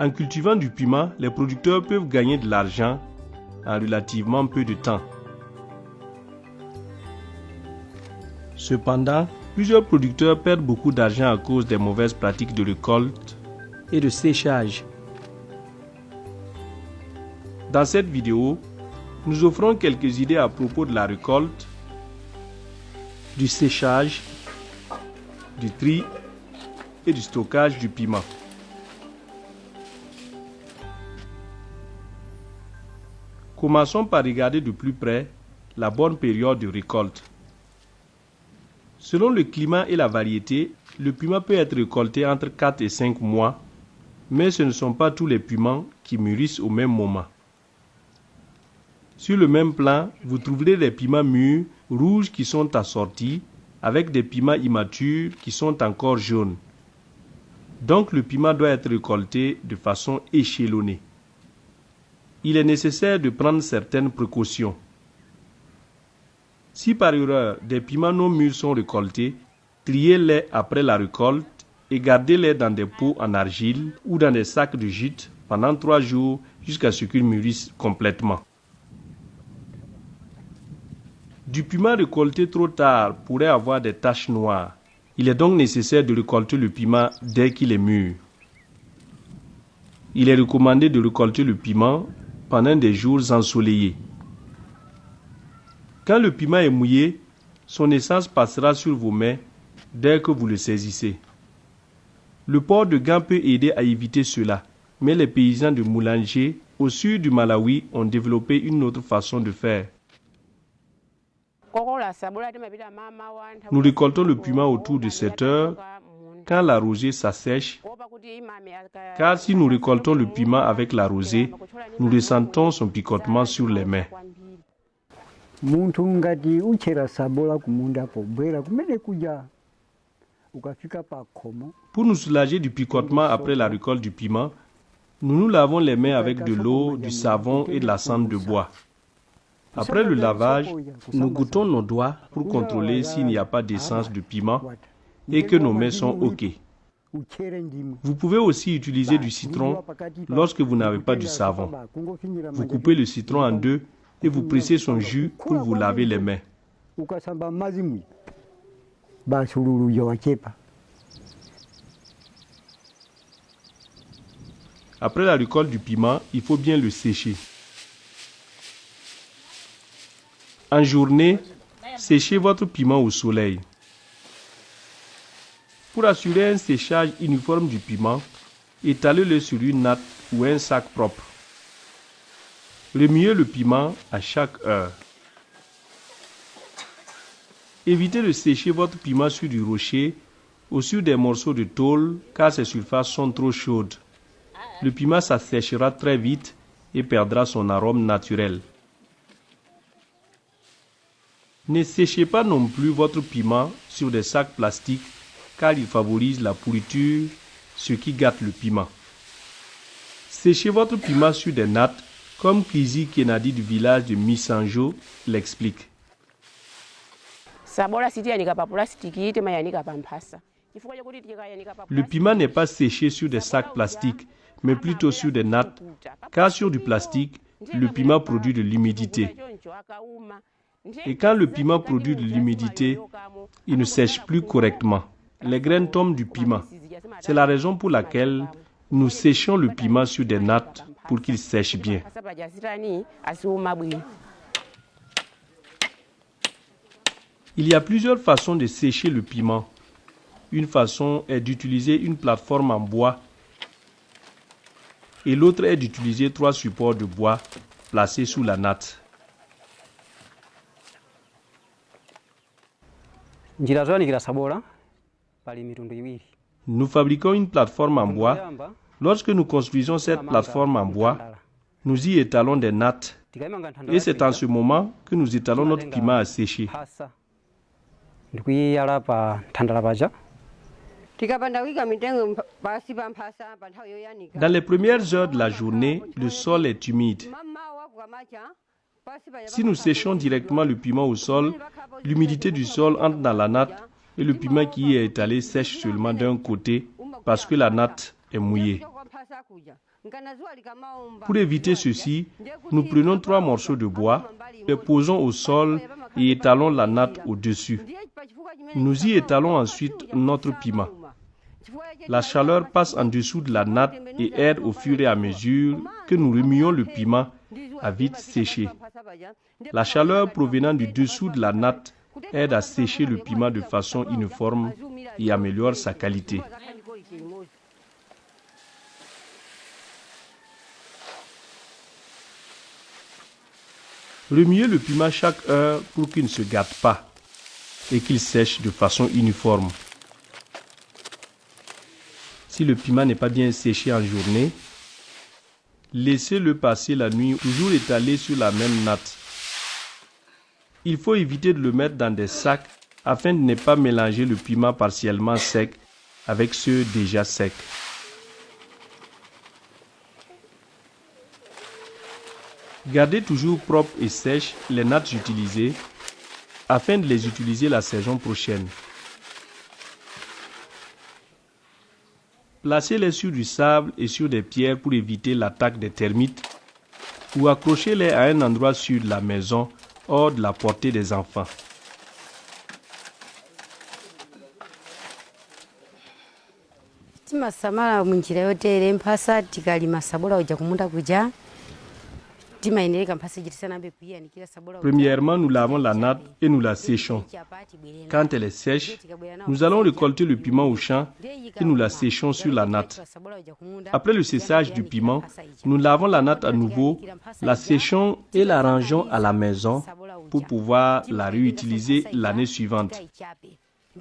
En cultivant du piment, les producteurs peuvent gagner de l'argent en relativement peu de temps. Cependant, plusieurs producteurs perdent beaucoup d'argent à cause des mauvaises pratiques de récolte et de séchage. Dans cette vidéo, nous offrons quelques idées à propos de la récolte, du séchage, du tri et du stockage du piment. Commençons par regarder de plus près la bonne période de récolte. Selon le climat et la variété, le piment peut être récolté entre 4 et 5 mois, mais ce ne sont pas tous les piments qui mûrissent au même moment. Sur le même plan, vous trouverez des piments mûrs rouges qui sont assortis avec des piments immatures qui sont encore jaunes. Donc le piment doit être récolté de façon échelonnée. Il est nécessaire de prendre certaines précautions. Si par erreur des piments non mûrs sont récoltés, triez-les après la récolte et gardez-les dans des pots en argile ou dans des sacs de gîte pendant 3 jours jusqu'à ce qu'ils mûrissent complètement. Du piment récolté trop tard pourrait avoir des taches noires. Il est donc nécessaire de récolter le piment dès qu'il est mûr. Il est recommandé de récolter le piment pendant des jours ensoleillés. Quand le piment est mouillé, son essence passera sur vos mains dès que vous le saisissez. Le port de gants peut aider à éviter cela, mais les paysans de Mulanje, au sud du Malawi, ont développé une autre façon de faire. Nous récoltons le piment autour de 7 heures, quand la rosée s'assèche, car si nous récoltons le piment avec la rosée, nous ressentons son picotement sur les mains. Pour nous soulager du picotement après la récolte du piment, nous nous lavons les mains avec de l'eau, du savon et de la cendre de bois. Après le lavage, nous goûtons nos doigts pour contrôler s'il n'y a pas d'essence de piment et que nos mains sont OK. Vous pouvez aussi utiliser du citron lorsque vous n'avez pas du savon. Vous coupez le citron en deux et vous pressez son jus pour vous laver les mains. Après la récolte du piment, il faut bien le sécher. En journée, séchez votre piment au soleil. Pour assurer un séchage uniforme du piment, étalez-le sur une natte ou un sac propre. Remuez le piment à chaque heure. Évitez de sécher votre piment sur du rocher ou sur des morceaux de tôle car ces surfaces sont trop chaudes. Le piment s'asséchera très vite et perdra son arôme naturel. Ne séchez pas non plus votre piment sur des sacs plastiques car il favorise la pourriture, ce qui gâte le piment. Séchez votre piment sur des nattes, comme Kizi Kennedy du village de Misanjo l'explique. Le piment n'est pas séché sur des sacs plastiques, mais plutôt sur des nattes, car sur du plastique, le piment produit de l'humidité. Et quand le piment produit de l'humidité, il ne sèche plus correctement. Les graines tombent du piment. C'est la raison pour laquelle nous séchons le piment sur des nattes pour qu'il sèche bien. Il y a plusieurs façons de sécher le piment. Une façon est d'utiliser une plateforme en bois et l'autre est d'utiliser 3 supports de bois placés sous la natte. Nous fabriquons une plateforme en bois. Lorsque nous construisons cette plateforme en bois, nous y étalons des nattes et c'est en ce moment que nous étalons notre piment à sécher. Dans les premières heures de la journée, le sol est humide. Si nous séchons directement le piment au sol, l'humidité du sol entre dans la natte et le piment qui y est étalé sèche seulement d'un côté parce que la natte est mouillée. Pour éviter ceci, nous prenons 3 morceaux de bois, les posons au sol et étalons la natte au-dessus. Nous y étalons ensuite notre piment. La chaleur passe en dessous de la natte et aide au fur et à mesure que nous remuons le piment à vite sécher. La chaleur provenant du dessous de la natte aide à sécher le piment de façon uniforme et améliore sa qualité. Remuez le piment chaque heure pour qu'il ne se gâte pas et qu'il sèche de façon uniforme. Si le piment n'est pas bien séché en journée, laissez-le passer la nuit, toujours étalé sur la même natte. Il faut éviter de le mettre dans des sacs afin de ne pas mélanger le piment partiellement sec avec ceux déjà secs. Gardez toujours propres et sèches les nattes utilisées afin de les utiliser la saison prochaine. Placez-les sur du sable et sur des pierres pour éviter l'attaque des termites ou accrochez-les à un endroit sûr de la maison, hors de la portée des enfants. Premièrement, nous lavons la natte et nous la séchons. Quand elle est sèche, nous allons récolter le piment au champ et nous la séchons sur la natte. Après le séchage du piment, nous lavons la natte à nouveau, la séchons et la rangeons à la maison pour pouvoir la réutiliser l'année suivante.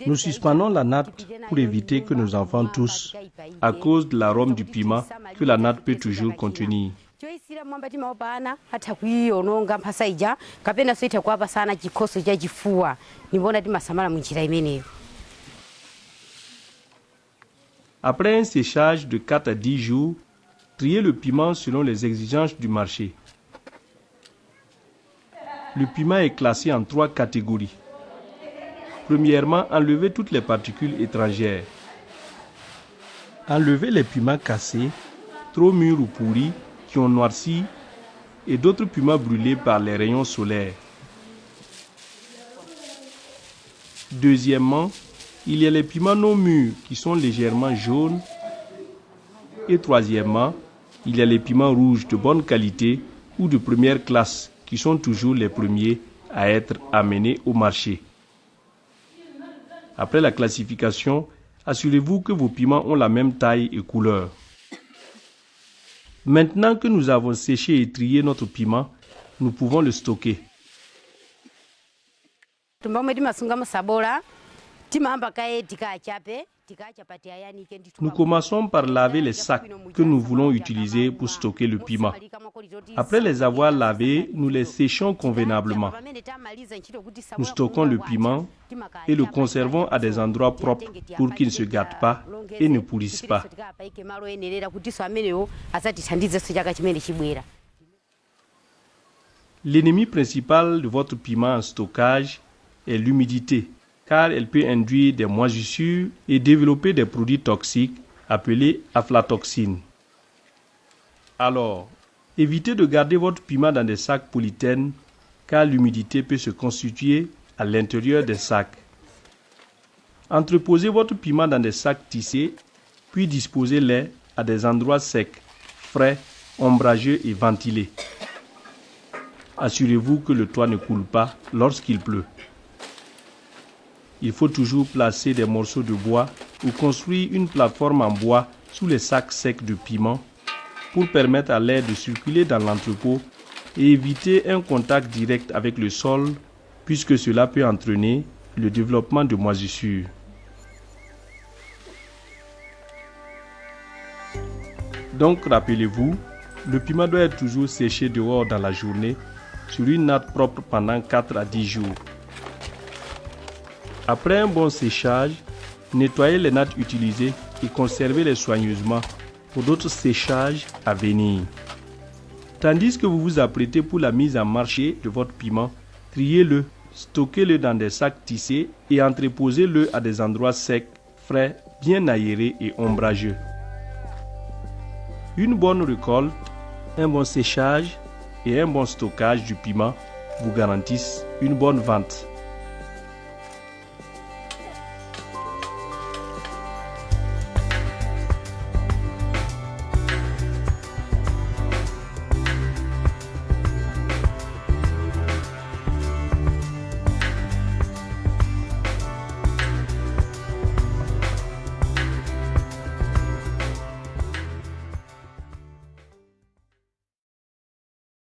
Nous suspendons la natte pour éviter que nos enfants toussent à cause de l'arôme du piment que la natte peut toujours contenir. Après un séchage de 4 à 10 jours, triez le piment selon les exigences du marché. Le piment est classé en 3 catégories. Premièrement, enlevez toutes les particules étrangères. Enlevez les piments cassés, trop mûrs ou pourris, qui ont noirci, et d'autres piments brûlés par les rayons solaires. Deuxièmement, il y a les piments non mûrs qui sont légèrement jaunes. Et troisièmement, il y a les piments rouges de bonne qualité ou de première classe qui sont toujours les premiers à être amenés au marché. Après la classification, assurez-vous que vos piments ont la même taille et couleur. Maintenant que nous avons séché et trié notre piment, nous pouvons le stocker. Nous commençons par laver les sacs que nous voulons utiliser pour stocker le piment. Après les avoir lavés, nous les séchons convenablement. Nous stockons le piment et le conservons à des endroits propres pour qu'il ne se gâte pas et ne pourrisse pas. L'ennemi principal de votre piment en stockage est l'humidité, car elle peut induire des moisissures et développer des produits toxiques appelés aflatoxines. Alors, évitez de garder votre piment dans des sacs polythène, car l'humidité peut se constituer à l'intérieur des sacs. Entreposez votre piment dans des sacs tissés, puis disposez-les à des endroits secs, frais, ombrageux et ventilés. Assurez-vous que le toit ne coule pas lorsqu'il pleut. Il faut toujours placer des morceaux de bois ou construire une plateforme en bois sous les sacs secs de piment pour permettre à l'air de circuler dans l'entrepôt et éviter un contact direct avec le sol puisque cela peut entraîner le développement de moisissures. Donc rappelez-vous, le piment doit être toujours séché dehors dans la journée sur une natte propre pendant 4 à 10 jours. Après un bon séchage, nettoyez les nattes utilisées et conservez-les soigneusement pour d'autres séchages à venir. Tandis que vous vous apprêtez pour la mise en marché de votre piment, triez-le, stockez-le dans des sacs tissés et entreposez-le à des endroits secs, frais, bien aérés et ombrageux. Une bonne récolte, un bon séchage et un bon stockage du piment vous garantissent une bonne vente.